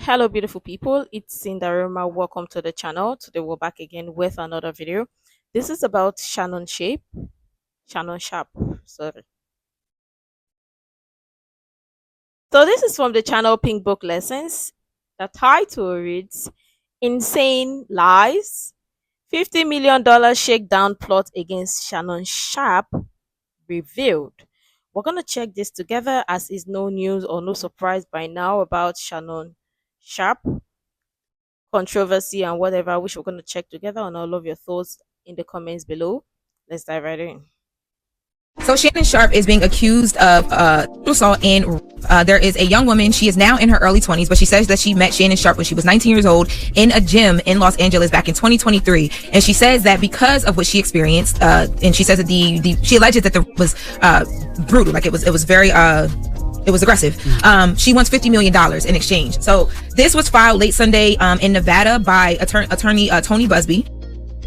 Hello, beautiful people. It's Sindafam. Welcome to the channel. Today we're back again with another video. This is about Shannon Sharpe. Sorry. So this is from the channel Pink Book Lessons. The title reads Insane Lies. $50 million shakedown plot against Shannon Sharpe revealed. We're gonna check this together as is no news or no surprise by now about Shannon Sharpe controversy and whatever, which we're going to check together on all of your thoughts in the comments below. Let's dive right in. So Shannon Sharpe is being accused of assault, and there is a young woman. She is now in her early 20s, but she says that she met Shannon Sharpe when she was 19 years old in a gym in Los Angeles back in 2023. And she says that because of what she experienced, and she says that she alleges that there was brutal, like it was very it was aggressive. She wants $50 million in exchange. So this was filed late Sunday in Nevada by attorney Tony Busby.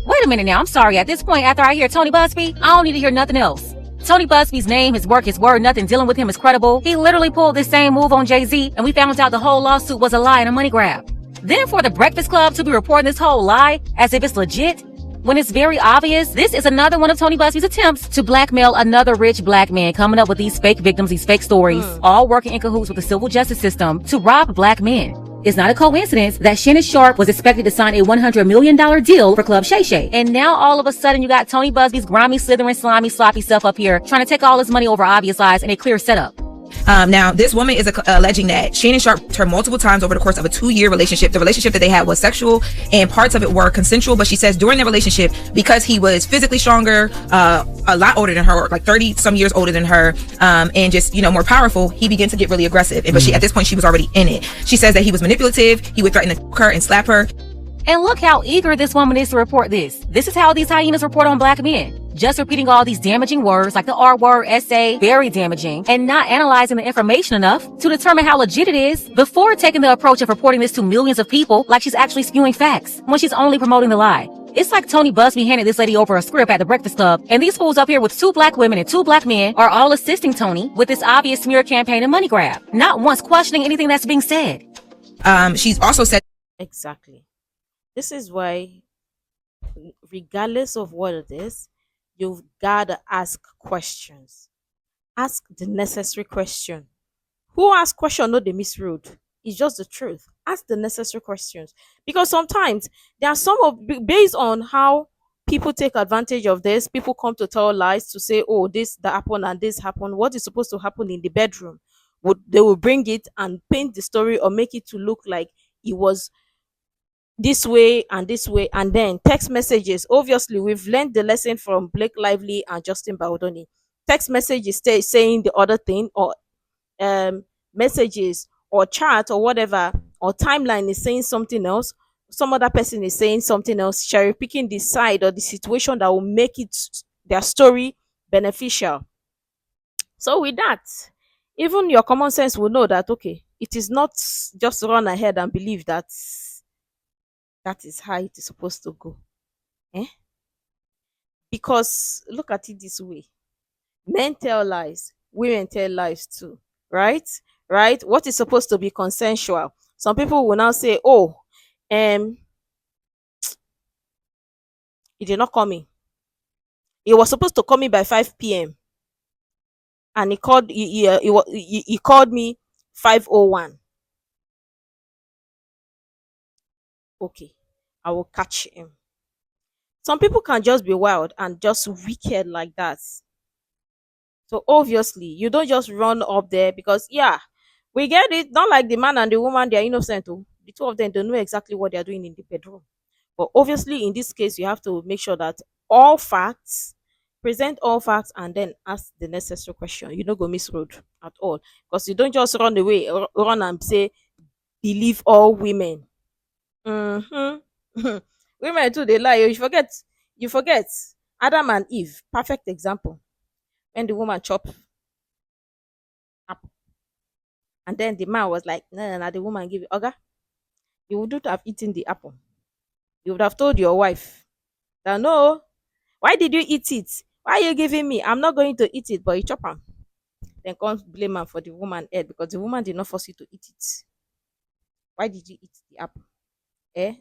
Wait a minute now. I'm sorry. At this point, after I hear Tony Busby, I don't need to hear nothing else. Tony Busby's name, his work, his word, nothing dealing with him is credible. He literally pulled this same move on Jay-Z, and we found out the whole lawsuit was a lie and a money grab. Then for the Breakfast Club to be reporting this whole lie as if it's legit, when it's very obvious, this is another one of Tony Busby's attempts to blackmail another rich black man, coming up with these fake victims, these fake stories, all working in cahoots with the civil justice system to rob black men. It's not a coincidence that Shannon Sharpe was expected to sign a $100 million deal for Club Shay Shay. And now all of a sudden you got Tony Busby's grimy, slithering, slimy, sloppy self up here trying to take all his money over obvious lies in a clear setup. Now, this woman is alleging that Shannon Sharpe her multiple times over the course of a 2-year relationship. The relationship that they had was sexual and parts of it were consensual, but she says during the relationship, because he was physically stronger, a lot older than her, like 30 some years older than her, and just, more powerful, he began to get really aggressive. But at this point, she was already in it. She says that he was manipulative, he would threaten to her and slap her. And look how eager this woman is to report this. This is how these hyenas report on black men. Just repeating all these damaging words like the R word, SA, very damaging, and not analyzing the information enough to determine how legit it is before taking the approach of reporting this to millions of people like she's actually spewing facts when she's only promoting the lie. It's like Tony Busby handed this lady over a script at the Breakfast Club, and these fools up here with 2 black women and 2 black men are all assisting Tony with this obvious smear campaign and money grab, not once questioning anything that's being said. She's also said Exactly. This is why, regardless of what it is, you've got to ask questions. Ask the necessary question. Who asks question, not the misroad. It's just the truth. Ask the necessary questions. Because sometimes there are based on how people take advantage of this, people come to tell lies to say, oh, this that happened and this happened. What is supposed to happen in the bedroom? They will bring it and paint the story or make it to look like it was this way, and then text messages. Obviously, we've learned the lesson from Blake Lively and Justin Baldoni. Text messages saying the other thing, or messages or chat or whatever, or timeline is saying something else. Some other person is saying something else, cherry picking the side or the situation that will make it their story beneficial. So with that, even your common sense will know that okay, it is not just run ahead and believe that that is how it is supposed to go. Eh? Because look at it this way: men tell lies, women tell lies too, right? Right? What is supposed to be consensual? Some people will now say, "Oh, he did not call me. He was supposed to call me by 5 p.m. and he called me 5:01. Okay, I will catch him." Some people can just be wild and just wicked like that. So obviously, you don't just run up there because yeah, we get it. Not like the man and the woman, they are innocent. Oh. The two of them don't know exactly what they are doing in the bedroom. But obviously, in this case, you have to make sure that all facts, present all facts, and then ask the necessary question. You don't go misroad at all. Because you don't just run away, run and say, believe all women. Mm-hmm. Women too, they lie. You forget Adam and Eve, perfect example. When the woman chopped apple, and then the man was like, no, no, no, the woman give it. Okay, you wouldn't have eaten the apple. You would have told your wife that no, why did you eat it? Why are you giving me? I'm not going to eat it, but you chop am. Then come blame her for the woman head because the woman did not force you to eat it. Why did you eat the apple?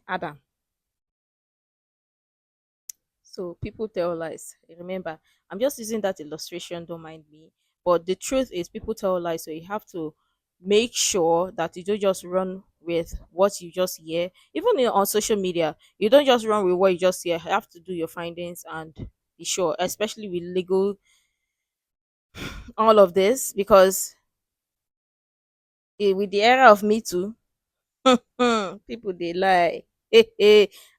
Adam. So people tell lies. Remember, I'm just using that illustration, don't mind me. But the truth is, people tell lies, so you have to make sure that you don't just run with what you just hear. Even on social media, you don't just run with what you just hear. You have to do your findings and be sure, especially with legal, all of this, because with the era of Me Too, people they lie.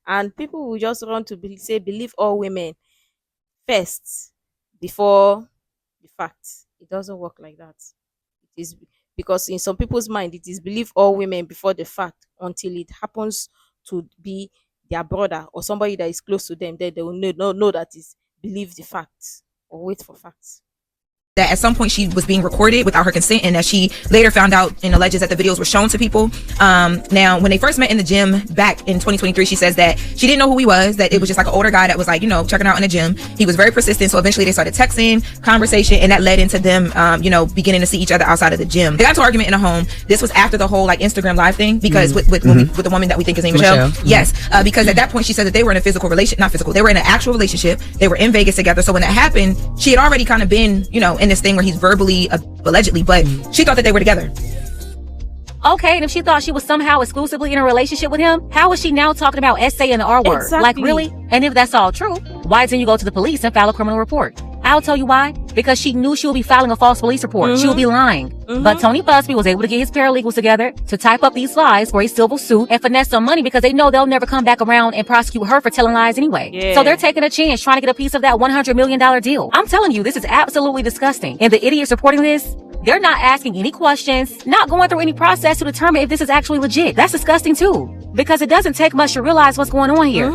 And people will just run to say believe all women first before the facts. It doesn't work like that. It is because in some people's mind it is believe all women before the fact until it happens to be their brother or somebody that is close to them. Then they will know that is believe the facts or wait for facts. That at some point she was being recorded without her consent, and that she later found out and alleges that the videos were shown to people. Now, when they first met in the gym back in 2023, she says that she didn't know who he was, that it was just like an older guy that was like, checking out in the gym. He was very persistent, so eventually they started texting, conversation, and that led into them, beginning to see each other outside of the gym. They got into an argument in a home. This was after the whole like Instagram live thing, because with the woman that we think is named Michelle. Yes, because at that point she said that they were in a physical relation, not physical, they were in an actual relationship. They were in Vegas together. So when that happened, she had already kind of been, in this thing where he's verbally allegedly, but she thought that they were together. Okay, and if she thought she was somehow exclusively in a relationship with him, how is she now talking about SA and the R word? Exactly. Like, really? And if that's all true, why didn't you go to the police and file a criminal report? I'll tell you why. Because she knew she would be filing a false police report. She would be lying. But Tony Busby was able to get his paralegals together to type up these lies for a civil suit and finesse some money because they know they'll never come back around and prosecute her for telling lies anyway. Yeah. So they're taking a chance trying to get a piece of that $100 million deal. I'm telling you, this is absolutely disgusting. And the idiots reporting this, they're not asking any questions, not going through any process to determine if this is actually legit. That's disgusting too. Because it doesn't take much to realize what's going on here.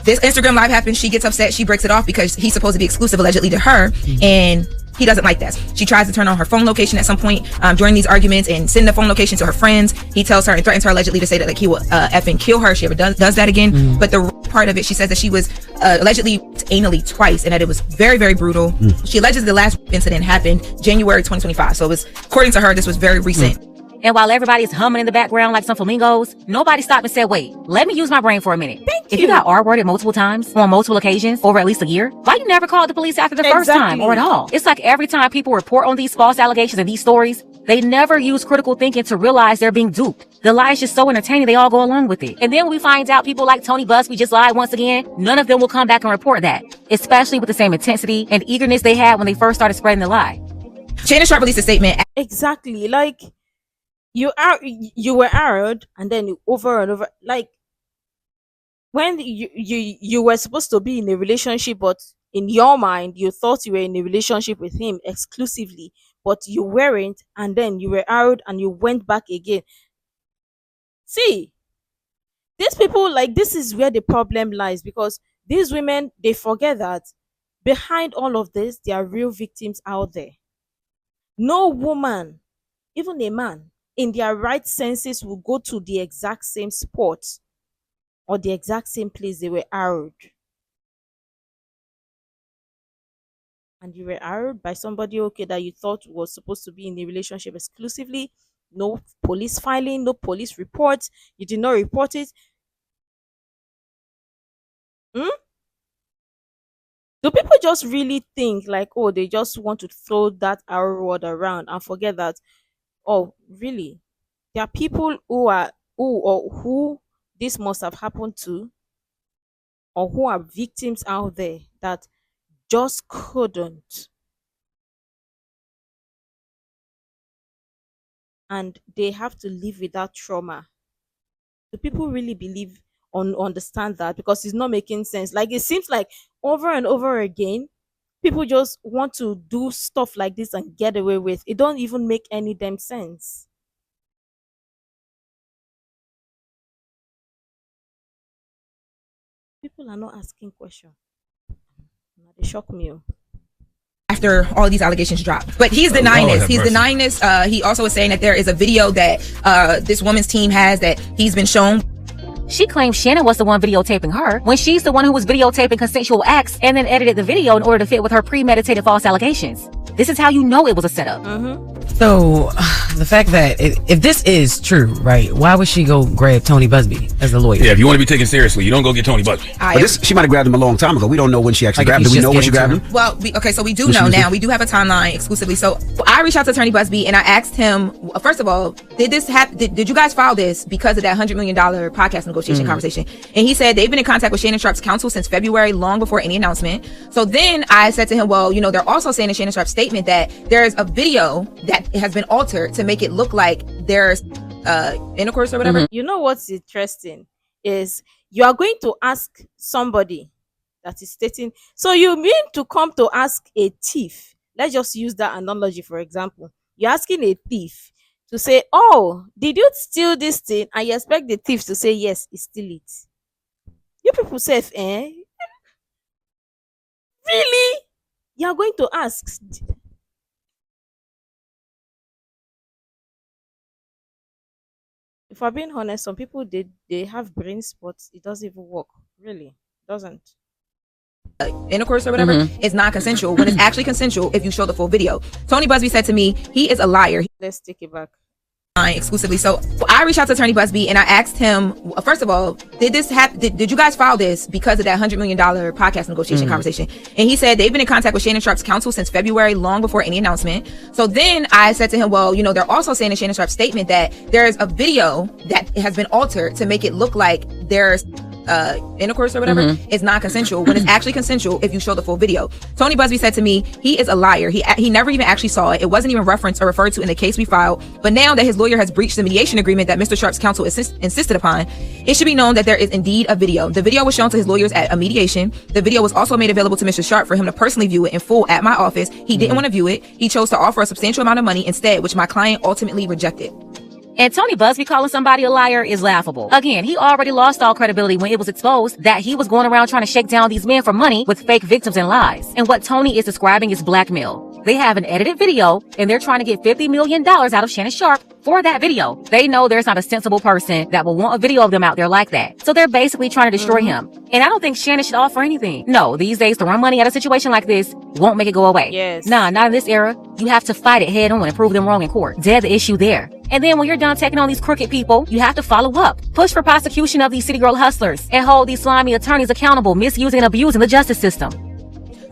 This Instagram live happens. She gets upset. She breaks it off because he's supposed to be exclusive allegedly to her, and he doesn't like that. She tries to turn on her phone location at some point during these arguments and send the phone location to her friends. He tells her and threatens her allegedly to say that like he will effing kill her if she ever does that again. But the part of it, she says that she was allegedly anally twice and that it was very, very brutal. She alleges the last incident happened January 2025. So it was, according to her, this was very recent. And while everybody's humming in the background like some flamingos, nobody stopped and said, wait, let me use my brain for a minute. If you got R-worded multiple times on multiple occasions over at least a year, why you never called the police after the first time or at all? It's like every time people report on these false allegations and these stories, they never use critical thinking to realize they're being duped. The lie is just so entertaining, they all go along with it. And then when we find out people like Tony Busby just lied once again, none of them will come back and report that, especially with the same intensity and eagerness they had when they first started spreading the lie. Shannon Sharpe released a statement. Exactly. Like, you were arrowed and then over and over, like when you were supposed to be in a relationship, but in your mind you thought you were in a relationship with him exclusively, but you weren't, and then you were arrowed and you went back again. See, these people, like, this is where the problem lies, because these women, they forget that behind all of this there are real victims out there. No woman, even a man in their right senses, will go to the exact same spot or the exact same place they were arrowed. And you were arrowed by somebody, okay, that you thought was supposed to be in a relationship exclusively. No police filing, no police report. You did not report it. Do people just really think like, oh, they just want to throw that arrow word around and forget that, oh, really? There are people who this must have happened to, or who are victims out there that just couldn't. And they have to live with that trauma. Do people really believe understand that? Because it's not making sense. Like, it seems like over and over again, people just want to do stuff like this and get away with it. Don't even make any damn sense. People are not asking questions. They shock me. After all of these allegations dropped, but he's denying this. He's denying this. He also is saying that there is a video that this woman's team has that he's been shown. She claims Shannon was the one videotaping her when she's the one who was videotaping consensual acts and then edited the video in order to fit with her premeditated false allegations. This is how you know it was a setup. So the fact that if this is true, right, why would she go grab Tony Busby as a lawyer? Yeah, if you want to be taken seriously, you don't go get Tony Busby. But she might have grabbed him a long time ago. We don't know when she actually grabbed him. Do we know when she grabbed him? Well, so we do know now. We do have a timeline exclusively. So I reached out to Attorney Busby and I asked him, first of all, did this happen? Did you guys file this because of that $100 million podcast negotiation conversation? And he said they've been in contact with Shannon Sharpe's counsel since February, long before any announcement. So then I said to him, well, they're also saying in Shannon Sharpe's statement that there's a video that has been altered to make it look like there's intercourse or whatever. You know what's interesting is you are going to ask somebody that is stating. So you mean to come to ask a thief? Let's just use that analogy for example. You're asking a thief to say, "Oh, did you steal this thing?" And you expect the thief to say, "Yes, he stole it." You people say, really? You are going to ask? If I'm being honest, some people they have brain spots. It doesn't even work. Really, it doesn't. Intercourse or whatever is non-consensual when it's actually consensual if you show the full video. Tony Busby said to me, he is a liar. Let's take it back. Exclusively. So I reached out to Attorney Busby and I asked him, first of all, did this happen? Did you guys file this because of that $100 million podcast negotiation conversation? And he said they've been in contact with Shannon Sharpe's counsel since February, long before any announcement. So then I said to him, well, they're also saying in Shannon Sharpe's statement that there's a video that has been altered to make it look like there's intercourse or whatever is non-consensual when it's actually consensual if you show the full video. Tony Busby said to me, he is a liar. He never even actually saw it. It wasn't even referenced or referred to in the case we filed. But now that his lawyer has breached the mediation agreement that Mr. Sharpe's counsel insisted upon, it should be known that there is indeed a video. The video was shown to his lawyers at a mediation. The video was also made available to Mr. Sharpe for him to personally view it in full at my office. He didn't want to view it. He chose to offer a substantial amount of money instead, which my client ultimately rejected. And Tony Busby calling somebody a liar is laughable. Again, he already lost all credibility when it was exposed that he was going around trying to shake down these men for money with fake victims and lies. And what Tony is describing is blackmail. They have an edited video and they're trying to get $50 million out of Shannon Sharpe for that video. They know there's not a sensible person that will want a video of them out there like that. So they're basically trying to destroy him. And I don't think Shannon should offer anything. No, these days to run money at a situation like this won't make it go away. Yes. Nah, not in this era. You have to fight it head on and prove them wrong in court. Dead the issue there. And then when you're done taking on these crooked people, you have to follow up. Push for prosecution of these city girl hustlers and hold these slimy attorneys accountable, misusing and abusing the justice system.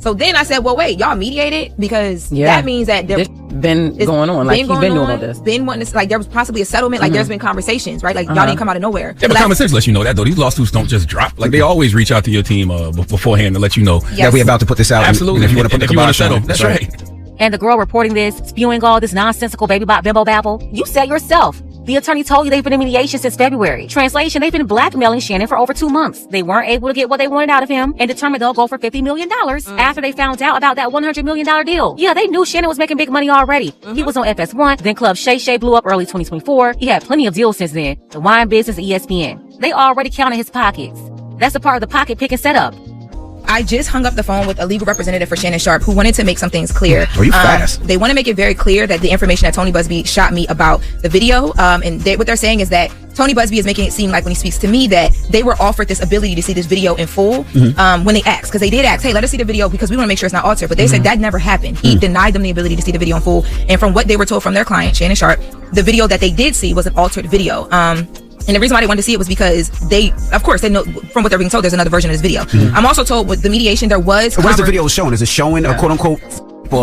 So then I said, well, wait, y'all mediated? Because that means that there's been going on. Like, you've been doing all this. Been wanting to, like, there was possibly a settlement. Like, there's been conversations, right? Like, y'all didn't come out of nowhere. Yeah, but common sense lets you know that, though. These lawsuits don't just drop. Like, they always reach out to your team beforehand to let you know that we're about to put this out. Absolutely. And if you want to put the kibosh on it. That's right. And the girl reporting this, spewing all this nonsensical baby bop bimbo babble, you said yourself. The attorney told you they've been in mediation since February. Translation, they've been blackmailing Shannon for over 2 months. They weren't able to get what they wanted out of him and determined they'll go for $50 million after they found out about that $100 million deal. Yeah, they knew Shannon was making big money already. He was on FS1, then Club Shay Shay blew up early 2024. He had plenty of deals since then. The wine business, ESPN. They already counted his pockets. That's a part of the pocket picking setup. I just hung up the phone with a legal representative for Shannon Sharpe who wanted to make some things clear. Oh, you fast. They want to make it very clear that the information that Tony Busby shot me about the video, and what they're saying is that Tony Busby is making it seem like when he speaks to me that they were offered this ability to see this video in full when they asked. Because they did ask, hey, let us see the video because we want to make sure it's not altered. But they said that never happened. He denied them the ability to see the video in full. And from what they were told from their client, Shannon Sharpe, the video that they did see was an altered video. And the reason why they wanted to see it was because they know from what they're being told there's another version of this video. I'm also told with the mediation there was. What is the video showing? Is it showing a quote unquote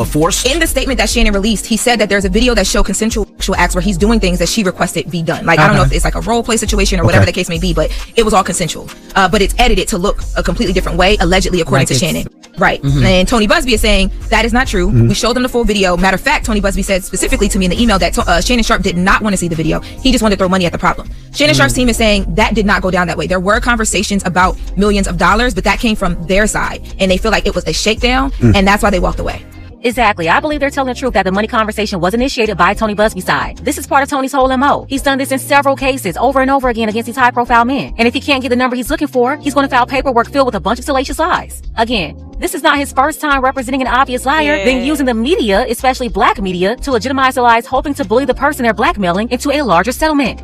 force? In the statement that Shannon released, he said that there's a video that show consensual acts where he's doing things that she requested be done. Like I don't know if it's like a role play situation or whatever the case may be, but it was all consensual. But it's edited to look a completely different way, allegedly according to Shannon. Right. And Tony Busby is saying that is not true. We showed them the full video. Matter of fact, Tony Busby said specifically to me in the email that Shannon Sharpe did not want to see the video. He just wanted to throw money at the problem. Shannon Sharpe's team is saying that did not go down that way. There were conversations about millions of dollars, but that came from their side. And they feel like it was a shakedown, and that's why they walked away. Exactly. I believe they're telling the truth that the money conversation was initiated by Tony Busby's side. This is part of Tony's whole MO. He's done this in several cases over and over again against these high-profile men. And if he can't get the number he's looking for, he's going to file paperwork filled with a bunch of salacious lies. Again, this is not his first time representing an obvious liar, then using the media, especially black media, to legitimize the lies, hoping to bully the person they're blackmailing into a larger settlement.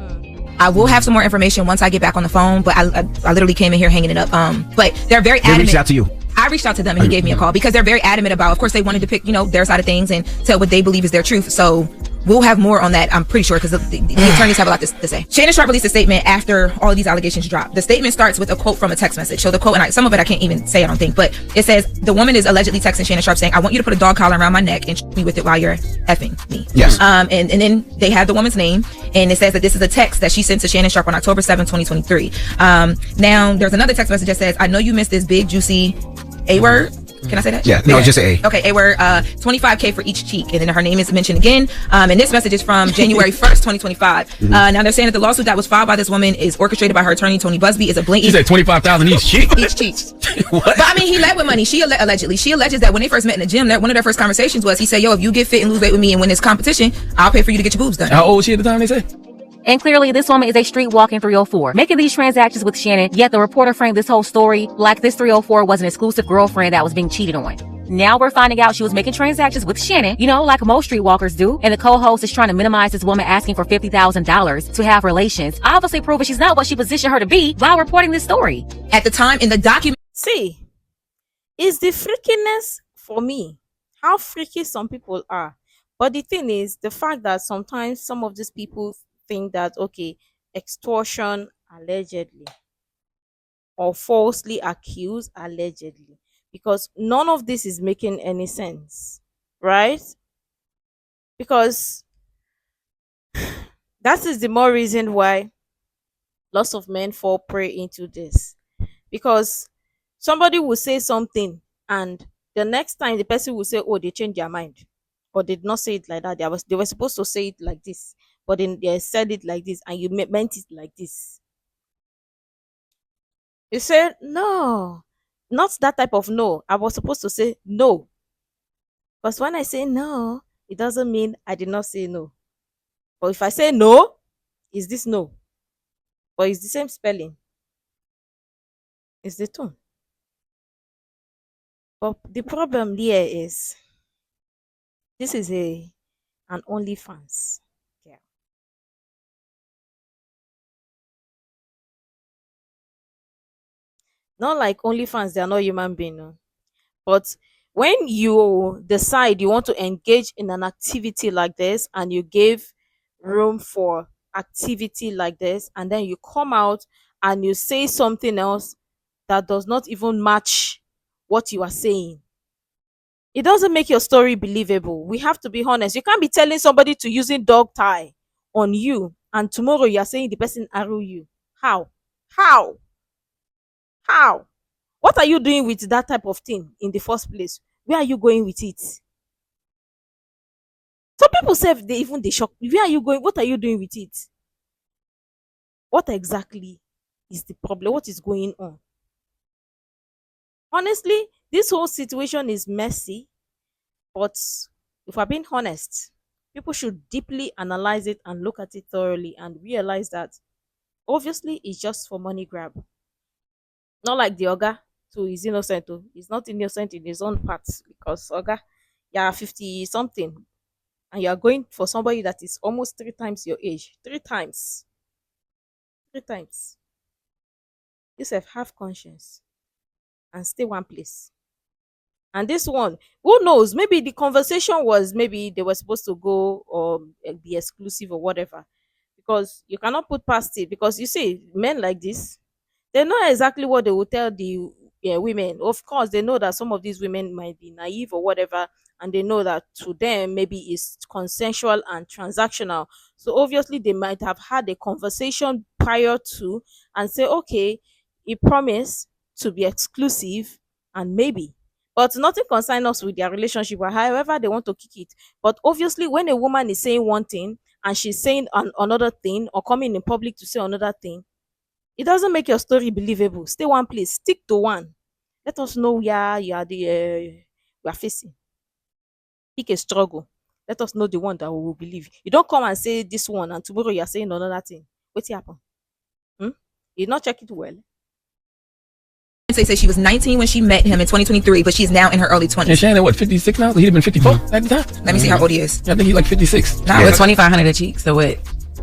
I will have some more information once I get back on the phone, but I literally came in here hanging it up. But they're very adamant. They reached out to you. I reached out to them and he gave me a call because they're very adamant about, of course, they wanted to pick, their side of things and tell what they believe is their truth. So we'll have more on that, I'm pretty sure, because the attorneys have a lot to say. Shannon Sharpe released a statement after all of these allegations dropped. The statement starts with a quote from a text message. So the quote, and some of it I can't even say, I don't think, but it says, the woman is allegedly texting Shannon Sharpe saying, I want you to put a dog collar around my neck and me with it while you're effing me. Yes. And then they have the woman's name, and it says that this is a text that she sent to Shannon Sharpe on October 7, 2023. Now, there's another text message that says, I know you missed this big, juicy A-word. Can I say that? Yeah, no, just A. Okay, A-word, 25K for each cheek. And then her name is mentioned again. And this message is from January 1st, 2025. Now they're saying that the lawsuit that was filed by this woman is orchestrated by her attorney, Tony Busby, is a blatant... She said 25,000 each cheek. Each cheek. What? But I mean, he led with money. She allegedly. She alleges that when they first met in the gym, that one of their first conversations was, he said, yo, if you get fit and lose weight with me and win this competition, I'll pay for you to get your boobs done. How old was she at the time, they said? And clearly, this woman is a street walking 304, making these transactions with Shannon, yet the reporter framed this whole story like this 304 was an exclusive girlfriend that was being cheated on. Now we're finding out she was making transactions with Shannon, you know, like most streetwalkers do. And the co-host is trying to minimize this woman asking for $50,000 to have relations, obviously proving she's not what she positioned her to be while reporting this story. At the time, in the document... See, it's the freakiness for me. How freaky some people are. But the thing is, the fact that sometimes some of these people think that, okay, extortion allegedly or falsely accused allegedly, because none of this is making any sense, right? Because that is the more reason why lots of men fall prey into this, because somebody will say something and the next time the person will say, oh, they changed their mind, or they did not say it like that, they were supposed to say it like this, but then they said it like this and you meant it like this. You said, no, not that type of no. I was supposed to say no. Because when I say no, it doesn't mean I did not say no. But if I say no, is this no? But it's the same spelling. It's the tone. But the problem here is, this is an OnlyFans. Not like OnlyFans, they are not human being. No. But when you decide you want to engage in an activity like this and you give room for activity like this, and then you come out and you say something else that does not even match what you are saying, it doesn't make your story believable. We have to be honest. You can't be telling somebody to using dog tie on you and tomorrow you are saying the person arrow you. How? What are you doing with that type of thing in the first place? Where are you going with it? Some people say they shock. Where are you going? What are you doing with it? What exactly is the problem? What is going on? Honestly, this whole situation is messy, but if we're being honest, people should deeply analyze it and look at it thoroughly and realize that obviously it's just for money grab. Not like the Oga too is innocent too. He's not innocent in his own parts, because Oga, you are 50 something and you are going for somebody that is almost 3 times your age. 3 times. 3 times. Yourself have conscience and stay one place. And this one, who knows? Maybe the conversation was, maybe they were supposed to go or be exclusive or whatever. Because you cannot put past it. Because you see, men like this, they know exactly what they will tell the women. Of course, they know that some of these women might be naive or whatever, and they know that to them maybe it's consensual and transactional. So obviously they might have had a conversation prior to and say, okay, he promised to be exclusive and maybe, but nothing concerns us with their relationship or however they want to kick it. But obviously when a woman is saying one thing and she's saying another thing, or coming in public to say another thing, it doesn't make your story believable. Stay one place. Stick to one. Let us know where you are we are facing. Pick a struggle. Let us know the one that we will believe. You don't come and say this one and tomorrow you are saying another thing. What's happen? You did not check it well. Say she was 19 when she met him in 2023, but she's now in her early 20s. And Shannon, what, 56 now? He'd have been 54 at the time? Let me see how old he is. I think he's like 56. Nah, with 2,500 a cheek. So what?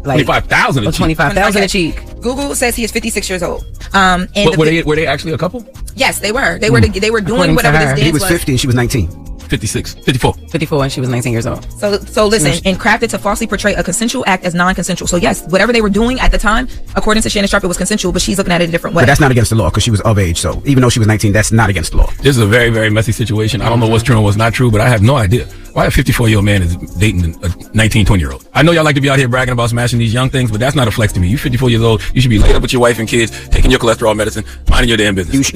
Like 25,000 a cheek. 25,000 a cheek. Google says he is 56 years old. Were they actually a couple? Yes, they were. They were doing According to whatever this her. dance He was 50 and she was 19. 56, 54. 54 when she was 19 years old. So listen, and crafted to falsely portray a consensual act as non-consensual. So yes, whatever they were doing at the time, according to Shannon Sharpe, it was consensual, but she's looking at it a different way. But that's not against the law because she was of age. So even though she was 19, that's not against the law. This is a very, very messy situation. I don't know what's true and what's not true, but I have no idea why a 54-year-old man is dating a 19, 20-year-old. I know y'all like to be out here bragging about smashing these young things, but that's not a flex to me. You 54 years old, you should be laid up with your wife and kids, taking your cholesterol medicine, minding your damn business.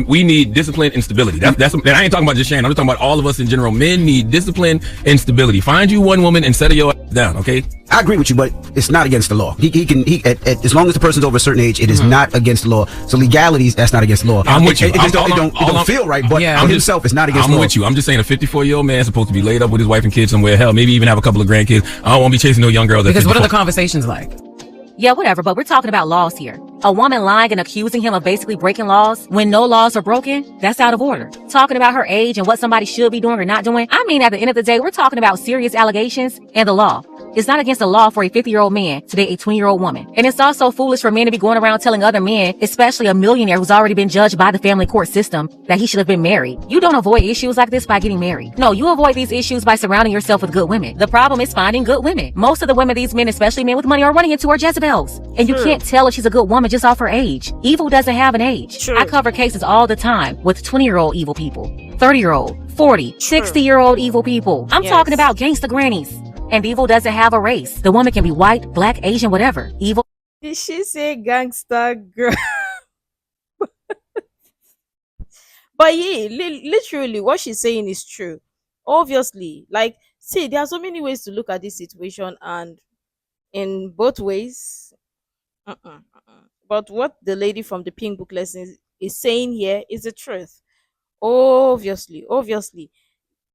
We need discipline and stability. That's and I ain't talking about just Shannon. I'm just talking about all of us in general. Men need discipline and stability. Find you one woman and settle your ass down, okay? I agree with you, but it's not against the law. He can as long as the person's over a certain age, it is not against the law. So legalities, that's not against the law. I'm with you. It don't feel right, but for himself, it's not against the law. I'm with you. I'm just saying a 54-year-old man is supposed to be laid up with his wife and kids somewhere. Hell, maybe even have a couple of grandkids. I don't want to be chasing no young girls. Because what are the conversations like? Yeah, whatever, but we're talking about laws here. A woman lying and accusing him of basically breaking laws when no laws are broken, that's out of order. Talking about her age and what somebody should be doing or not doing, I mean, at the end of the day, we're talking about serious allegations and the law. It's not against the law for a 50-year-old man to date a 20-year-old woman. And it's also foolish for men to be going around telling other men, especially a millionaire who's already been judged by the family court system, that he should have been married. You don't avoid issues like this by getting married. No, you avoid these issues by surrounding yourself with good women. The problem is finding good women. Most of the women these men, especially men with money, are running into are Jezebels. And you can't tell if she's a good woman just off her age. Evil doesn't have an age. True. I cover cases all the time with 20-year-old evil people, 30-year-old, 40, 60-year-old evil people. I'm talking about gangsta grannies. And evil doesn't have a race. The woman can be white, black, Asian, whatever. Evil. Did she say gangster girl? But yeah, literally, what she's saying is true. Obviously, like, see, there are so many ways to look at this situation, and in both ways. But what the lady from the Pink Book Lessons is saying here is the truth. Obviously,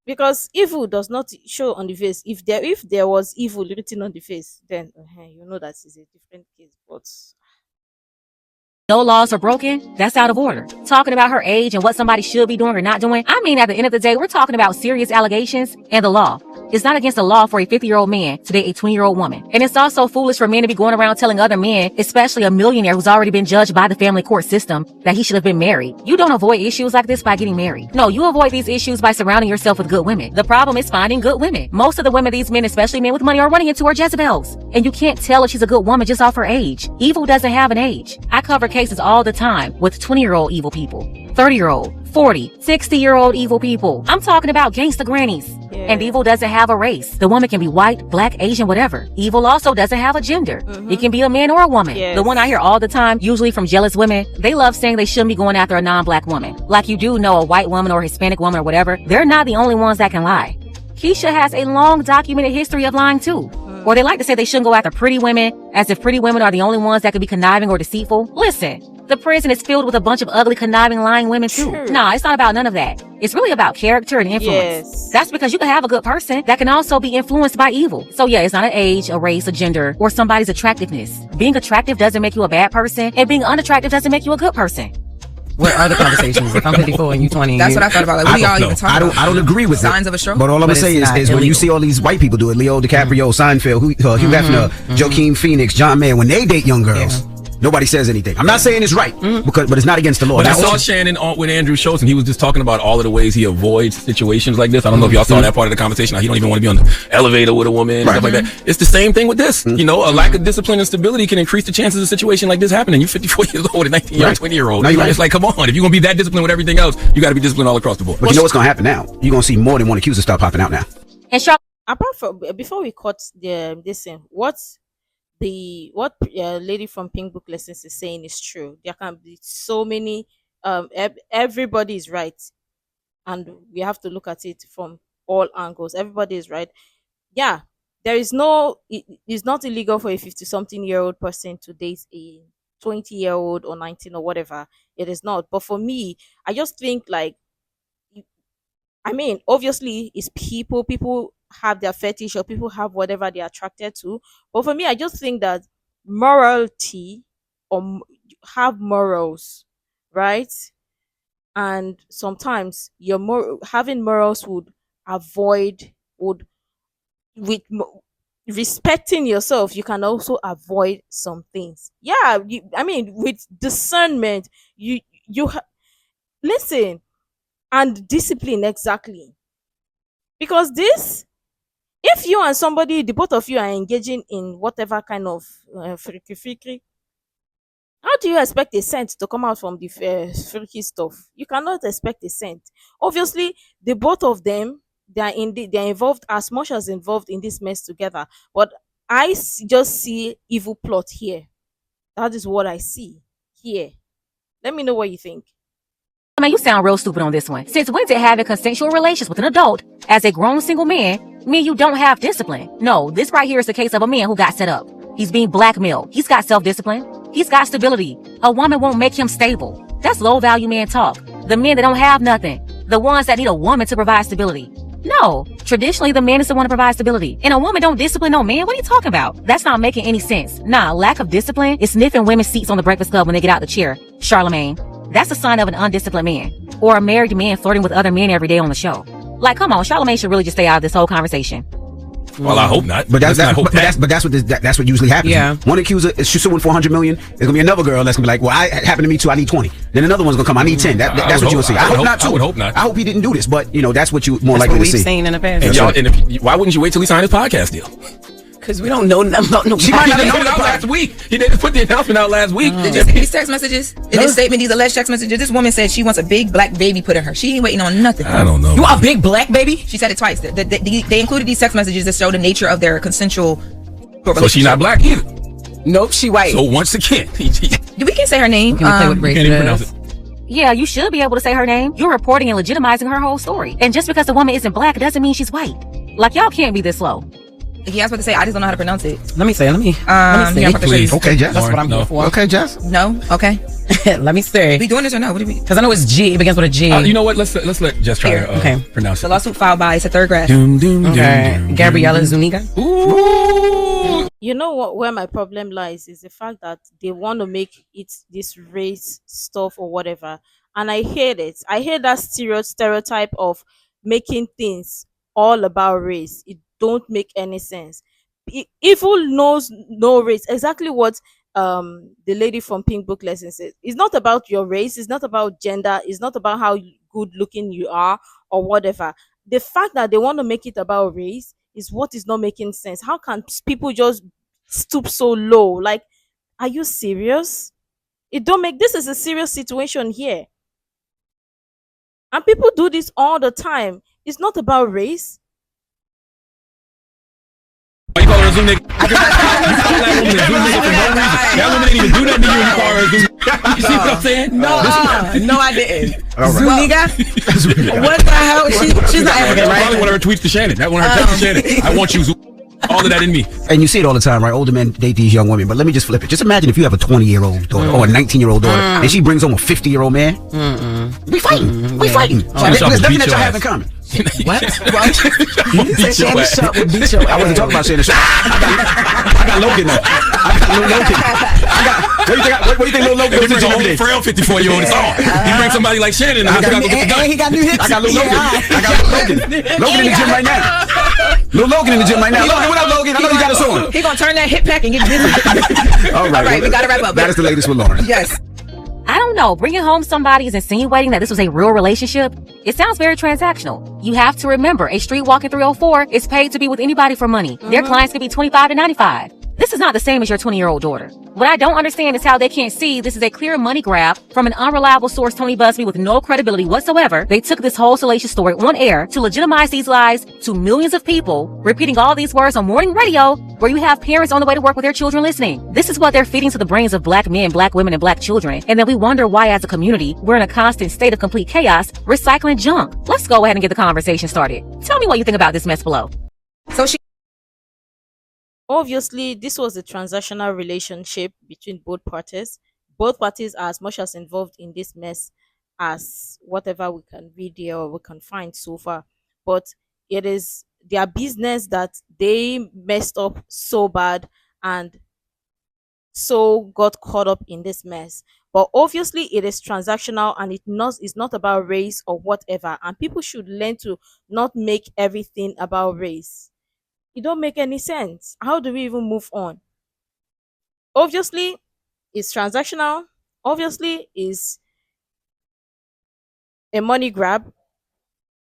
because evil does not show on the face. If there was evil written on the face, then you know that is a different case. But no laws are broken, that's out of order. Talking about her age and what somebody should be doing or not doing, I mean, at the end of the day, we're talking about serious allegations and the law. It's not against the law for a 50-year-old man to date a 20-year-old woman. And it's also foolish for men to be going around telling other men, especially a millionaire who's already been judged by the family court system, that he should have been married. You don't avoid issues like this by getting married. No, you avoid these issues by surrounding yourself with good women. The problem is finding good women. Most of the women these men, especially men with money, are running into are Jezebels. And you can't tell if she's a good woman just off her age. Evil doesn't have an age. I cover cases all the time with 20-year-old evil people, 30-year-old, 40, 60-year-old evil people. I'm talking about gangsta grannies. And evil doesn't have a race. The woman can be white, black, Asian, whatever. Evil also doesn't have a gender. It can be a man or a woman. The one I hear all the time, usually from jealous women, they love saying they shouldn't be going after a non-black woman. Like you do know a white woman or Hispanic woman or whatever, they're not the only ones that can lie. Keisha has a long documented history of lying too. Or they like to say they shouldn't go after pretty women, as if pretty women are the only ones that could be conniving or deceitful. Listen, the prison is filled with a bunch of ugly, conniving, lying women too. Nah, it's not about none of that. It's really about character and influence. That's because you can have a good person that can also be influenced by evil. So yeah, it's not an age, a race, a gender, or somebody's attractiveness. Being attractive doesn't make you a bad person, and being unattractive doesn't make you a good person. What are the conversations? If I'm 54 and you 20, That's what I thought about. Like, what do y'all even talk about? I don't agree with signs it. of a stroke. But all I'm gonna say is when you see all these white people do it, Leo DiCaprio, Seinfeld, Hugh Hefner, Joaquin Phoenix, John Mayer, when they date young girls. Nobody says anything. I'm not saying it's right, but it's not against the law. But I saw Shannon on with Andrew Schultz, and he was just talking about all of the ways he avoids situations like this. I don't know if y'all saw that part of the conversation. He don't even want to be on the elevator with a woman and stuff like that. It's the same thing with this. You know, a lack of discipline and stability can increase the chances of a situation like this happening. You're 54 years old, a 19-year-old, 20-year-old. It's like, come on. If you're going to be that disciplined with everything else, you got to be disciplined all across the board. But you know what's going to happen now? You're going to see more than one accuser start popping out now. And Sharpe, apart from, before we cut this in, what lady from Pink Book Lessons is saying is true. There can be so many. Everybody is right, and we have to look at it from all angles. Everybody is right. Yeah, there is no. It's not illegal for a 50-something-year-old person to date a 20-year-old or 19 or whatever. It is not. But for me, I just think like, I mean, obviously, it's people. People have their fetish, or people have whatever they're attracted to. But for me, I just think that morality, or have morals, right? And sometimes having morals would with respecting yourself, you can also avoid some things. Yeah, I mean, with discernment, listen, and discipline, exactly. Because this, if you and somebody, the both of you are engaging in whatever kind of freaky, how do you expect a scent to come out from the freaky stuff? You cannot expect a scent. Obviously, the both of them, they're involved as much as involved in this mess together. But just see evil plot here. That is what I see here. Let me know what you think. I mean, you sound real stupid on this one. Since when did having consensual relations with an adult as a grown single man mean you don't have discipline? No, this right here is the case of a man who got set up. He's being blackmailed. He's got self-discipline. He's got stability. A woman won't make him stable. That's low-value man talk. The men that don't have nothing. The ones that need a woman to provide stability. No, traditionally the man is the one to provide stability. And a woman don't discipline no man. What are you talking about? That's not making any sense. Nah, lack of discipline is sniffing women's seats on the Breakfast Club when they get out the chair. Charlemagne. That's a sign of an undisciplined man. Or a married man flirting with other men every day on the show. Like, come on, Charlemagne should really just stay out of this whole conversation. Well, I hope not. But that's Let's not hope that. that's what usually happens. Yeah. One accuser is suing for 100 million. There's gonna be another girl that's gonna be like, well, it happened to me too. I need 20. Then another one's gonna come. I need 10. That's what you'll see. I hope not too. I would hope not. I hope he didn't do this, but you know that's what you more That's likely what to we've see. seen in the past. And y'all, why wouldn't you wait till he signed his podcast deal? Because we don't know nothing about no. She might He not didn't know put it out the last week. He didn't put the announcement out last week. Did you see these text messages? In this statement, these alleged text messages, this woman said she wants a big black baby put in her. She ain't waiting on nothing. I don't know. You want a big black baby? She said it twice. They included these text messages that show the nature of their consensual relationship. So she's not black either. Nope, she white. So once again, We can say her name. Can we play with race? can't even pronounce it. Yeah, you should be able to say her name. You're reporting and legitimizing her whole story. And just because the woman isn't black doesn't mean she's white. Like, y'all can't be this slow. Yeah, I was about to say, I just don't know how to pronounce it. Let me say. Let me yeah, see. I'm about to show you. Please. Okay, Jess. That's what I'm here for. Okay, Jess. No? Okay. Let me say. We doing this or no? What do we? Because I know it's G. It begins with a G. You know what? Let's let Jess try Here. to Okay. pronounce The it. lawsuit filed by, it's a third grade. Doom, doom, Okay. doom, doom, Gabriella Zuniga. Ooh. You know what? Where my problem lies is the fact that they want to make it this race stuff or whatever, and I hate it. I hate that stereotype of making things all about race. It don't make any sense. Evil knows no race. Exactly what the lady from Pink Book Lesson says. It's not about your race. It's not about gender. It's not about how good looking you are or whatever. The fact that they want to make it about race is what is not making sense. How can people just stoop so low? Like, are you serious? It don't make This is a serious situation here. And people do this all the time. It's not about race. Why you call her a Zoom nigga? You call that woman a Zoom nigga for no reason. That woman didn't even do nothing to you and you call her a Zoom nigga. You see what I'm saying? No, I didn't. All right. Zuniga. What the hell? She's not African, That's probably right? one of her tweets to Shannon. That one of her texts to Shannon. I want you, Zoom. All of that in me. And you see it all the time, right? Older men date these young women. But let me just flip it. Just imagine if you have a 20-year-old daughter or a 19-year-old daughter, and she brings home a 50-year-old man. We fighting. We fighting. Shannon Sharpe There's will nothing beat that your y'all have ass. in common. What? You Say Shannon Sharpe would beat your I wasn't talking about Shannon Sharpe. I got Logan though. I got Lil Logan. What do you think Lil Logan This is brings a home whole every day? frail 54-year-old. It's on. You bring somebody like Shannon, and I got- you gotta go get the gun. And he got new hips. I got Lil Logan. I got Lil Logan. Logan in the gym right now. Lil Logan in the gym right now. Logan, what up, Logan? I know you got us on. He gonna turn that hip pack and get busy. All right, All right, we gotta wrap up. That is the latest with Lauren. Yes. I don't know. Bringing home somebody is insinuating that this was a real relationship. It sounds very transactional. You have to remember, a street walking 304 is paid to be with anybody for money. Their clients could be 25 to 95. This is not the same as your 20-year-old daughter. What I don't understand is how they can't see this is a clear money grab from an unreliable source, Tony Busby, with no credibility whatsoever. They took this whole salacious story on air to legitimize these lies to millions of people, repeating all these words on morning radio where you have parents on the way to work with their children listening. This is what they're feeding to the brains of black men, black women, and black children. And then we wonder why, as a community, we're in a constant state of complete chaos, recycling junk. Let's go ahead and get the conversation started. Tell me what you think about this mess below. So she Obviously, this was a transactional relationship between both parties. Both parties are as much as involved in this mess as whatever we can read here or we can find so far. But it is their business that they messed up so bad and so got caught up in this mess. But obviously, it is transactional and it's not about race or whatever. And people should learn to not make everything about race. It don't make any sense. How do we even move on? Obviously, it's transactional. Obviously, is a money grab,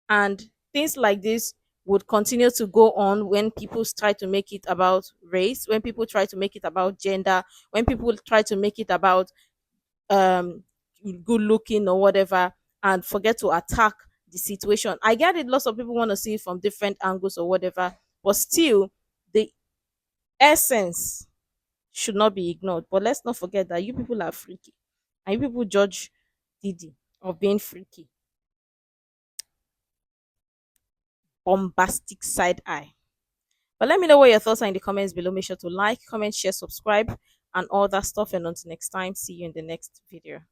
and things like this would continue to go on when people try to make it about race, when people try to make it about gender, when people try to make it about um good looking or whatever, and forget to attack the situation. I get it, lots of people want to see it from different angles or whatever, but still the essence should not be ignored. But let's not forget that you people are freaky, and you people judge Didi of being freaky, bombastic side eye. But let me know what your thoughts are in the comments below. Make sure to like, comment, share, subscribe, and all that stuff. And until next time, see you in the next video.